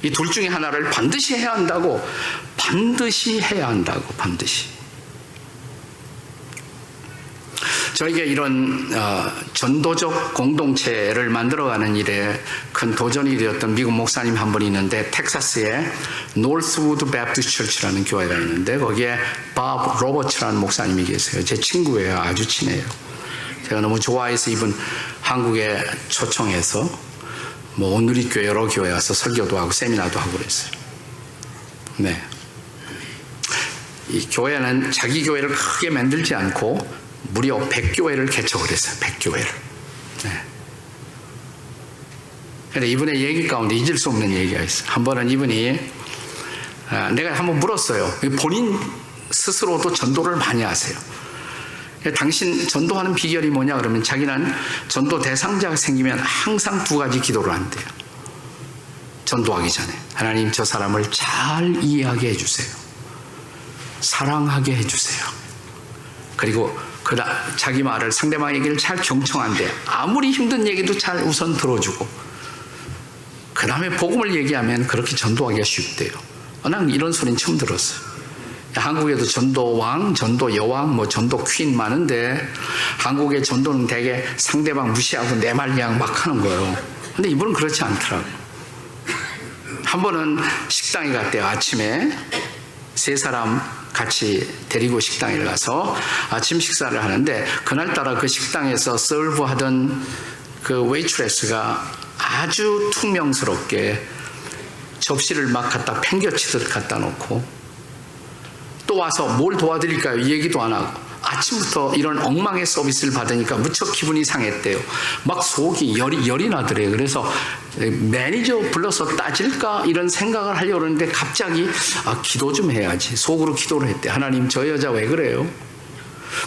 이 둘 중에 하나를 반드시 해야 한다고. 반드시 해야 한다고. 반드시. 저에게 이런 전도적 공동체를 만들어가는 일에 큰 도전이 되었던 미국 목사님 한 분이 있는데, 텍사스에 노스우드 배프티스트 처치라는 교회가 있는데 거기에 밥 로버츠라는 목사님이 계세요. 제 친구예요. 아주 친해요. 제가 너무 좋아해서 이분 한국에 초청해서 뭐 온누리교회 여러 교회 와서 설교도 하고 세미나도 하고 그랬어요. 네. 이 교회는 자기 교회를 크게 만들지 않고 무려 100교회를 개척을 했어요. 100교회를. 네. 근데 이분의 얘기 가운데 잊을 수 없는 얘기가 있어요. 한 번은 이분이 내가 한번 물었어요. 본인 스스로도 전도를 많이 하세요. 당신 전도하는 비결이 뭐냐 그러면 자기는 전도 대상자가 생기면 항상 두 가지 기도를 한대요. 전도하기 전에 하나님, 저 사람을 잘 이해하게 해주세요. 사랑하게 해주세요. 그리고 자기 말을, 상대방 얘기를 잘 경청한대요. 아무리 힘든 얘기도 잘 우선 들어주고 그 다음에 복음을 얘기하면 그렇게 전도하기가 쉽대요. 난 이런 소리는 처음 들었어요. 한국에도 전도왕, 전도여왕, 뭐 전도 퀸 많은데 한국의 전도는 되게 상대방 무시하고 내 말 그냥 막 하는 거예요. 근데 이분은 그렇지 않더라고요. 한 번은 식당에 갔대요. 아침에 세 사람 같이 데리고 식당에 가서 아침 식사를 하는데, 그날따라 그 식당에서 서브하던 그 웨이트레스가 아주 퉁명스럽게 접시를 막 갖다 팽겨치듯 갖다 놓고 또 와서 뭘 도와드릴까요? 이 얘기도 안 하고 아침부터 이런 엉망의 서비스를 받으니까 무척 기분이 상했대요. 막 속이 열이 나더래요. 그래서 매니저 불러서 따질까 이런 생각을 하려고 하는데 갑자기 기도 좀 해야지. 속으로 기도를 했대. 하나님, 저 여자 왜 그래요?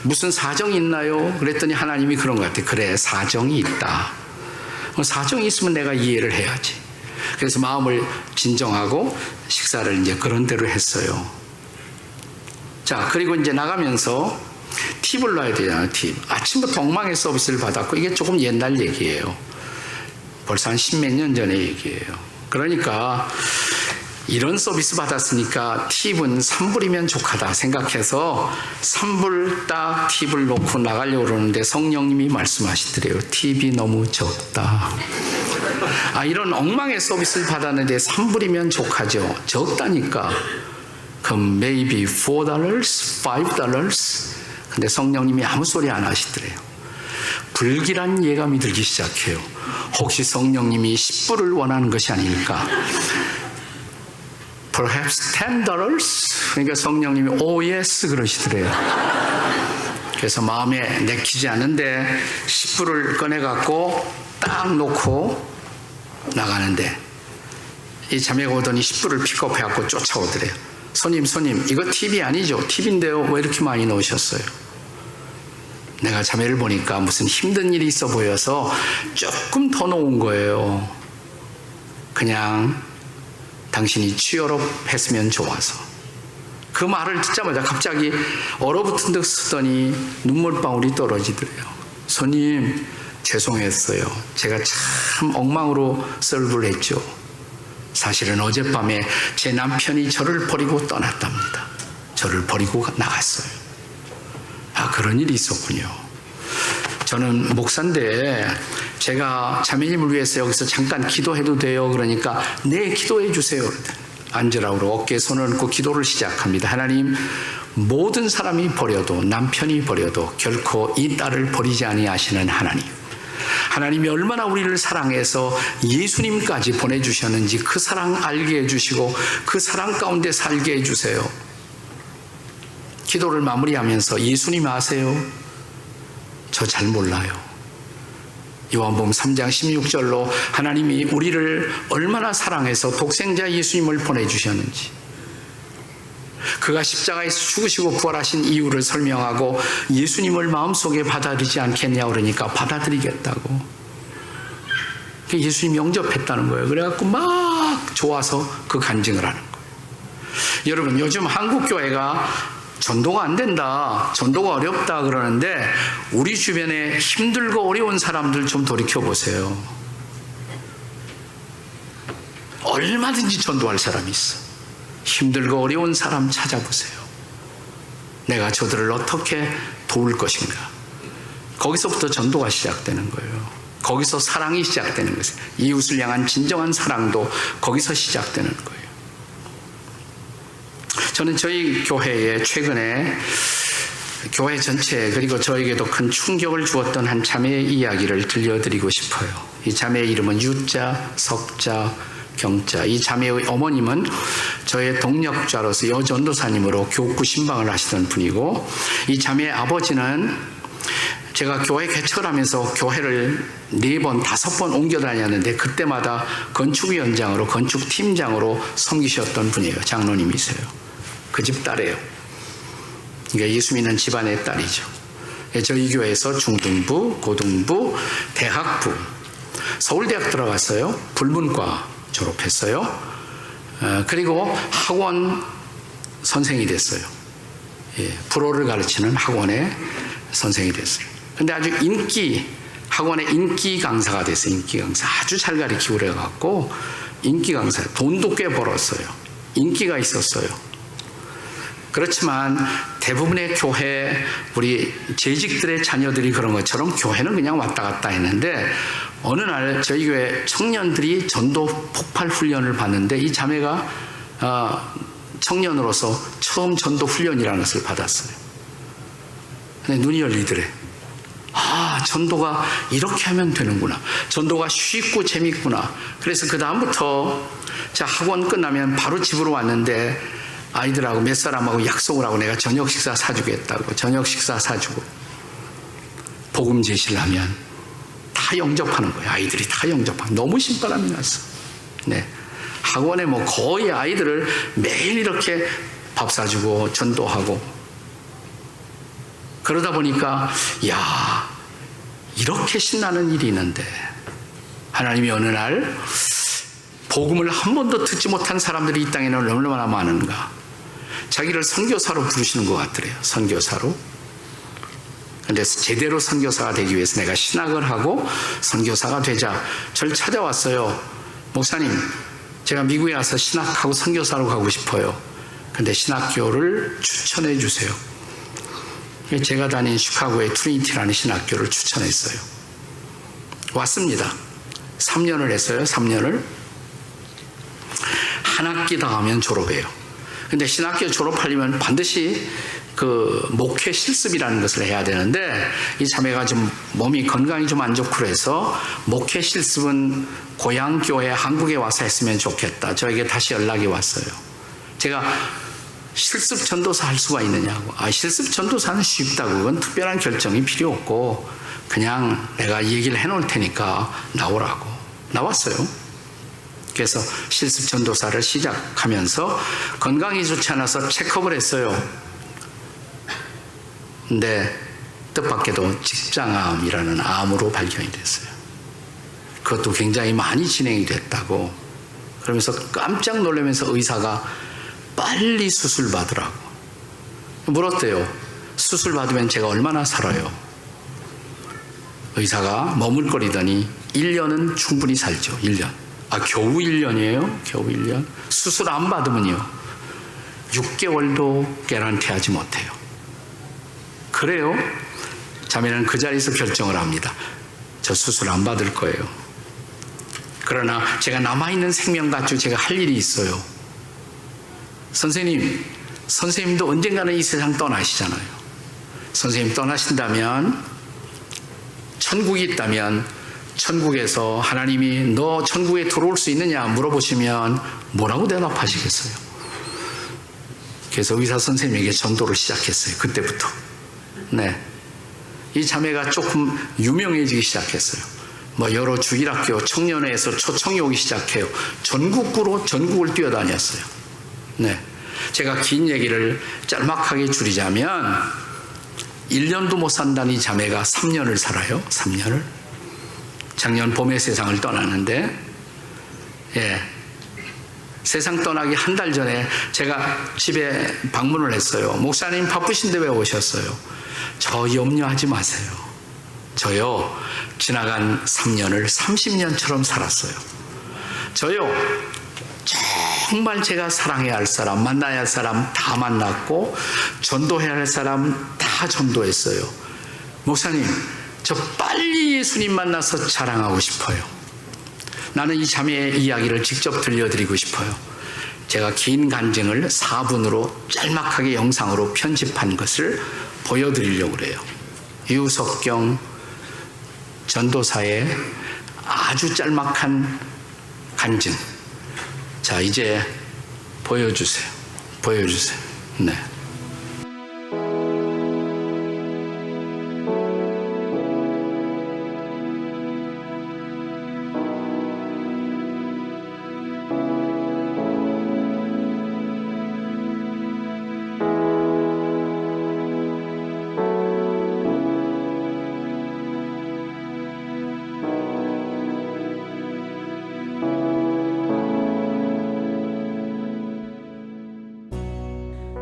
무슨 사정이 있나요? 그랬더니 하나님이 그런 것 같아. 그래, 사정이 있다. 사정이 있으면 내가 이해를 해야지. 그래서 마음을 진정하고 식사를 이제 그런 대로 했어요. 자, 그리고 이제 나가면서 팁을 놔야 되잖아요. 팁. 아침부터 엉망의 서비스를 받았고 이게 조금 옛날 얘기예요. 벌써 한 10몇 년 전의 얘기예요. 그러니까 이런 서비스 받았으니까 팁은 3불이면 족하다 생각해서 3불 딱 팁을 놓고 나가려고 그러는데 성령님이 말씀하시더래요. 팁이 너무 적다. 이런 엉망의 서비스를 받았는데 3불이면 족하죠. 적다니까. 그럼 maybe $4, $5. 근데 성령님이 아무 소리 안 하시더래요. 불길한 예감이 들기 시작해요. 혹시 성령님이 10불을 원하는 것이 아닐까? Perhaps $10? 그러니까 성령님이 oh yes 그러시더래요. 그래서 마음에 내키지 않는데 10불을 꺼내갖고 딱 놓고 나가는데 이 자매가 오더니 10불을 픽업해갖고 쫓아오더래요. 손님 이거 팁이 아니죠? 팁인데요. 왜 이렇게 많이 넣으셨어요? 내가 자매를 보니까 무슨 힘든 일이 있어 보여서 조금 더 놓은 거예요. 그냥 당신이 취업 했으면 좋아서. 그 말을 듣자마자 갑자기 얼어붙은 듯 쓰더니 눈물방울이 떨어지더래요. 손님, 죄송했어요. 제가 참 엉망으로 서브를 했죠. 사실은 어젯밤에 제 남편이 저를 버리고 떠났답니다. 저를 버리고 나갔어요. 그런 일이 있었군요. 저는 목사인데 제가 자매님을 위해서 여기서 잠깐 기도해도 돼요? 그러니까 네, 기도해 주세요. 앉으라고 어깨에 손을 얹고 기도를 시작합니다. 하나님, 모든 사람이 버려도 남편이 버려도 결코 이 딸을 버리지 아니하시는 하나님. 하나님이 얼마나 우리를 사랑해서 예수님까지 보내주셨는지 그 사랑 알게 해주시고 그 사랑 가운데 살게 해주세요. 기도를 마무리하면서 예수님 아세요? 저 잘 몰라요. 요한복음 3장 16절로 하나님이 우리를 얼마나 사랑해서 독생자 예수님을 보내주셨는지, 그가 십자가에서 죽으시고 부활하신 이유를 설명하고 예수님을 마음속에 받아들이지 않겠냐 그러니까 받아들이겠다고. 예수님 영접했다는 거예요. 그래갖고 막 좋아서 그 간증을 하는 거예요. 여러분, 요즘 한국 교회가 전도가 안 된다, 전도가 어렵다 그러는데 우리 주변에 힘들고 어려운 사람들 좀 돌이켜보세요. 얼마든지 전도할 사람이 있어. 힘들고 어려운 사람 찾아보세요. 내가 저들을 어떻게 도울 것인가. 거기서부터 전도가 시작되는 거예요. 거기서 사랑이 시작되는 것이에요. 이웃을 향한 진정한 사랑도 거기서 시작되는 거예요. 저는 저희 교회에 최근에 교회 전체 그리고 저에게도 큰 충격을 주었던 한 자매의 이야기를 들려드리고 싶어요. 이 자매의 이름은 유자, 석자, 경자. 이 자매의 어머님은 저의 동력자로서 여전도사님으로 교구 신방을 하시던 분이고, 이 자매의 아버지는 제가 교회 개척을 하면서 교회를 4번, 5번 옮겨 다녔는데 그때마다 건축위원장으로, 건축팀장으로 섬기셨던 분이에요. 장로님이세요. 그 집 딸이에요. 그러니까 예수 믿는 집안의 딸이죠. 저희 교회에서 중등부, 고등부, 대학부, 서울대학 들어갔어요. 불문과 졸업했어요. 그리고 학원 선생이 됐어요. 불어를 가르치는 학원의 선생이 됐어요. 근데 아주 학원의 인기 강사가 됐어요. 인기 강사. 아주 잘 가르치고 그래갖고 인기 강사. 돈도 꽤 벌었어요. 인기가 있었어요. 그렇지만 대부분의 교회, 우리 재직들의 자녀들이 그런 것처럼 교회는 그냥 왔다 갔다 했는데, 어느 날 저희 교회 청년들이 전도 폭발 훈련을 받는데 이 자매가 청년으로서 처음 전도 훈련이라는 것을 받았어요. 근데 눈이 열리더래. 전도가 이렇게 하면 되는구나. 전도가 쉽고 재밌구나. 그래서 그 다음부터 자, 학원 끝나면 바로 집으로 왔는데 아이들하고 몇 사람하고 약속을 하고 내가 저녁 식사 사주겠다고 저녁 식사 사주고 복음 제시를 하면 다 영접하는 거예요. 아이들이 다 영접하고 너무 신바람이 났어. 네. 학원에 뭐 거의 아이들을 매일 이렇게 밥 사주고 전도하고 그러다 보니까 야, 이렇게 신나는 일이 있는데 하나님이 어느 날 복음을 한 번도 듣지 못한 사람들이 이 땅에는 얼마나 많은가. 자기를 선교사로 부르시는 것 같더래요. 선교사로. 근데 제대로 선교사가 되기 위해서 내가 신학을 하고 선교사가 되자 저를 찾아왔어요. 목사님, 제가 미국에 와서 신학하고 선교사로 가고 싶어요. 근데 신학교를 추천해 주세요. 제가 다닌 시카고의 트리니티라는 신학교를 추천했어요. 왔습니다. 3년을 했어요. 3년을. 한 학기 더 하면 졸업해요. 근데 신학교 졸업하려면 반드시 그 목회 실습이라는 것을 해야 되는데 이 자매가 좀 몸이 건강이 좀 안 좋고 그래서 목회 실습은 고향 교회 한국에 와서 했으면 좋겠다. 저에게 다시 연락이 왔어요. 제가 실습 전도사 할 수가 있느냐고. 실습 전도사는 쉽다고. 그건 특별한 결정이 필요 없고 그냥 내가 얘기를 해놓을 테니까 나오라고. 나왔어요. 그래서 실습 전도사를 시작하면서 건강이 좋지 않아서 체크업을 했어요. 근데 뜻밖에도 직장암이라는 암으로 발견이 됐어요. 그것도 굉장히 많이 진행이 됐다고. 그러면서 깜짝 놀라면서 의사가 빨리 수술 받으라고 물었대요. 수술 받으면 제가 얼마나 살아요? 의사가 머물거리더니 1년은 충분히 살죠. 1년. 겨우 1년이에요? 겨우 1년? 수술 안 받으면요 6개월도 개런티하지 못해요. 그래요? 자매는 그 자리에서 결정을 합니다. 저 수술 안 받을 거예요. 그러나 제가 남아있는 생명 가지고 제가 할 일이 있어요. 선생님도 언젠가는 이 세상 떠나시잖아요. 선생님 떠나신다면 천국이 있다면 천국에서 하나님이 너 천국에 들어올 수 있느냐 물어보시면 뭐라고 대답하시겠어요? 그래서 의사 선생님에게 전도를 시작했어요. 그때부터. 네. 이 자매가 조금 유명해지기 시작했어요. 여러 주일학교 청년회에서 초청이 오기 시작해요. 전국구로 전국을 뛰어다녔어요. 네. 제가 긴 얘기를 짤막하게 줄이자면 1년도 못 산다는 이 자매가 3년을 살아요. 3년을. 작년 봄에 세상을 떠났는데 세상 떠나기 한 달 전에 제가 집에 방문을 했어요. 목사님 바쁘신데 왜 오셨어요? 저 염려하지 마세요. 저요 지나간 3년을 30년처럼 살았어요. 저요 정말 제가 사랑해야 할 사람, 만나야 할 사람 다 만났고 전도해야 할 사람 다 전도했어요. 목사님, 저 빨리 예수님 만나서 자랑하고 싶어요. 나는 이 자매의 이야기를 직접 들려드리고 싶어요. 제가 긴 간증을 4분으로 짤막하게 영상으로 편집한 것을 보여드리려고 그래요. 유석경 전도사의 아주 짤막한 간증. 자, 이제 보여주세요. 네.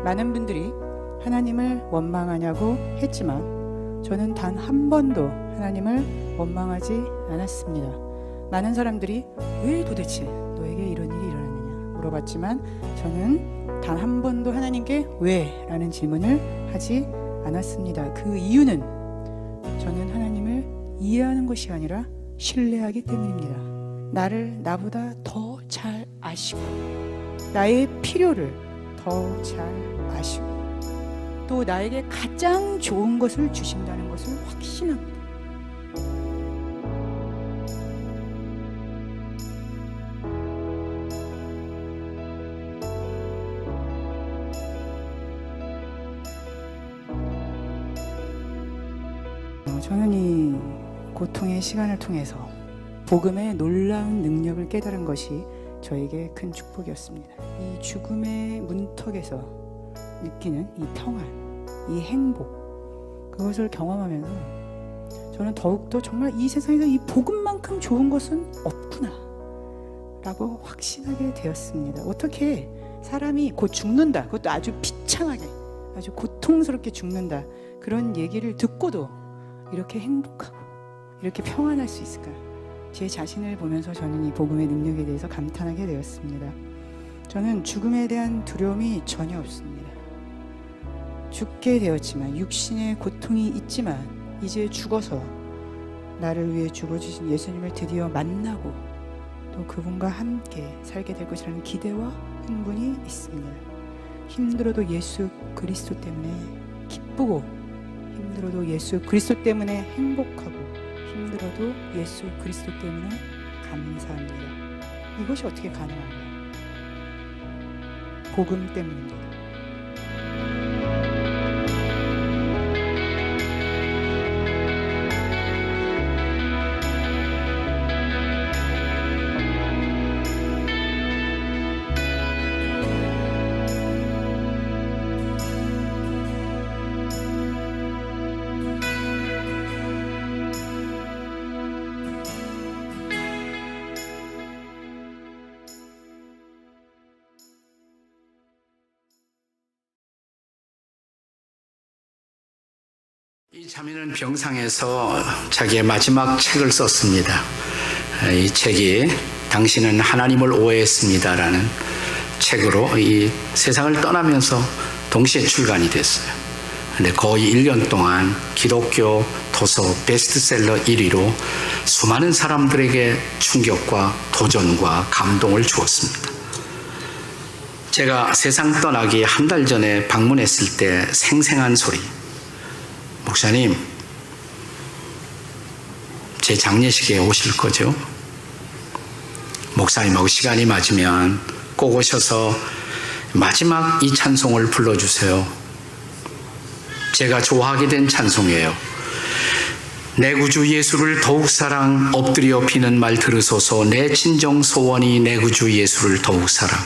많은 분들이 하나님을 원망하냐고 했지만 저는 단 한 번도 하나님을 원망하지 않았습니다. 많은 사람들이 왜 도대체 너에게 이런 일이 일어났느냐 물어봤지만 저는 단 한 번도 하나님께 왜? 라는 질문을 하지 않았습니다. 그 이유는 저는 하나님을 이해하는 것이 아니라 신뢰하기 때문입니다. 나를 나보다 더 잘 아시고 나의 필요를 더 잘 아시고 또 나에게 가장 좋은 것을 주신다는 것을 확신합니다. 저는 이 고통의 시간을 통해서 복음의 놀라운 능력을 깨달은 것이 저에게 큰 축복이었습니다. 이 죽음의 문턱에서 느끼는 이 평안, 이 행복, 그것을 경험하면서 저는 더욱더 정말 이 세상에서 이 복음만큼 좋은 것은 없구나 라고 확신하게 되었습니다. 어떻게 사람이 곧 죽는다, 그것도 아주 비참하게, 아주 고통스럽게 죽는다, 그런 얘기를 듣고도 이렇게 행복하고 이렇게 평안할 수 있을까? 제 자신을 보면서 저는 이 복음의 능력에 대해서 감탄하게 되었습니다. 저는 죽음에 대한 두려움이 전혀 없습니다. 죽게 되었지만, 육신의 고통이 있지만 이제 죽어서 나를 위해 죽어주신 예수님을 드디어 만나고 또 그분과 함께 살게 될 것이라는 기대와 흥분이 있습니다. 힘들어도 예수 그리스도 때문에 기쁘고, 힘들어도 예수 그리스도 때문에 행복하고, 힘들어도 예수 그리스도 때문에 감사합니다. 이것이 어떻게 가능한가요? 복음 때문입니다. 이 자매는 병상에서 자기의 마지막 책을 썼습니다. 이 책이 당신은 하나님을 오해했습니다라는 책으로 이 세상을 떠나면서 동시에 출간이 됐어요. 근데 거의 1년 동안 기독교 도서 베스트셀러 1위로 수많은 사람들에게 충격과 도전과 감동을 주었습니다. 제가 세상 떠나기 한 달 전에 방문했을 때 생생한 소리, 목사님, 제 장례식에 오실 거죠? 목사님하고 시간이 맞으면 꼭 오셔서 마지막 이 찬송을 불러주세요. 제가 좋아하게 된 찬송이에요. 내 구주 예수를 더욱 사랑, 엎드려 비는 말 들으소서. 내 진정 소원이 내 구주 예수를 더욱 사랑.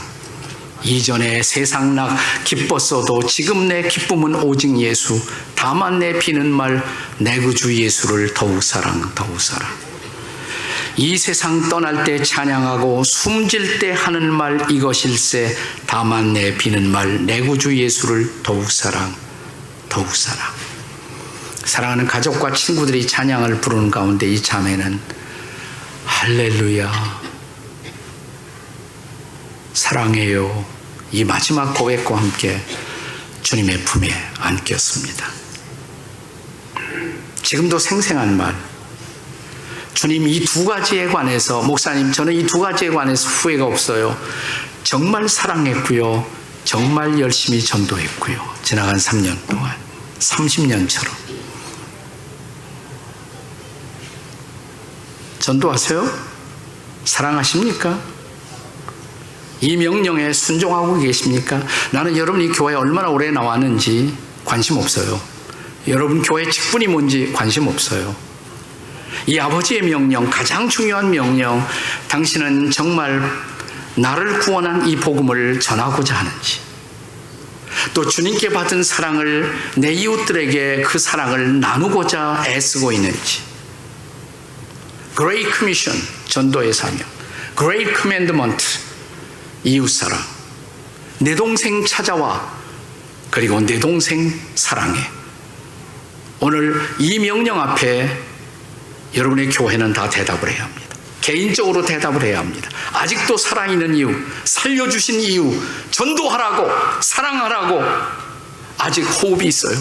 이전에 세상 나 기뻤어도 지금 내 기쁨은 오직 예수. 다만 내 비는 말 내 구주 예수를 더욱 사랑, 더욱 사랑. 이 세상 떠날 때 찬양하고 숨질 때 하는 말 이것일세. 다만 내 비는 말 내 구주 예수를 더욱 사랑, 더욱 사랑. 사랑하는 가족과 친구들이 찬양을 부르는 가운데 이 자매는 할렐루야, 사랑해요, 이 마지막 고백과 함께 주님의 품에 안겼습니다. 지금도 생생한 말, 주님 이 두 가지에 관해서, 목사님 저는 이 두 가지에 관해서 후회가 없어요. 정말 사랑했고요, 정말 열심히 전도했고요. 지나간 3년 동안 30년처럼. 전도하세요? 사랑하십니까? 이 명령에 순종하고 계십니까? 나는 여러분이 교회에 얼마나 오래 나왔는지 관심 없어요. 여러분 교회 직분이 뭔지 관심 없어요. 이 아버지의 명령, 가장 중요한 명령, 당신은 정말 나를 구원한 이 복음을 전하고자 하는지, 또 주님께 받은 사랑을 내 이웃들에게 그 사랑을 나누고자 애쓰고 있는지. Great Commission, 전도의 사명. Great Commandment, 이웃사랑. 내 동생 찾아와, 그리고 내 동생 사랑해. 오늘 이 명령 앞에 여러분의 교회는 다 대답을 해야 합니다. 개인적으로 대답을 해야 합니다. 아직도 살아있는 이유, 살려주신 이유, 전도하라고, 사랑하라고. 아직 호흡이 있어요.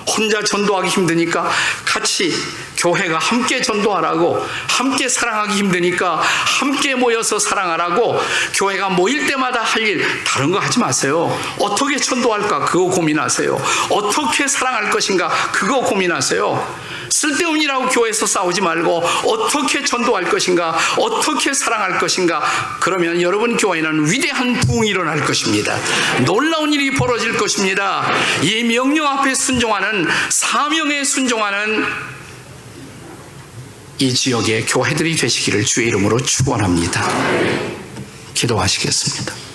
혼자 전도하기 힘드니까 같이 교회가 함께 전도하라고, 함께 사랑하기 힘드니까 함께 모여서 사랑하라고. 교회가 모일 때마다 할 일 다른 거 하지 마세요. 어떻게 전도할까 그거 고민하세요. 어떻게 사랑할 것인가 그거 고민하세요. 쓸데없는 일하고 교회에서 싸우지 말고 어떻게 전도할 것인가, 어떻게 사랑할 것인가. 그러면 여러분 교회는 위대한 부흥이 일어날 것입니다. 놀라운 일이 벌어질 것입니다. 이 명령 앞에 순종하는, 사명에 순종하는 이 지역의 교회들이 되시기를 주의 이름으로 축원합니다. 기도하시겠습니다.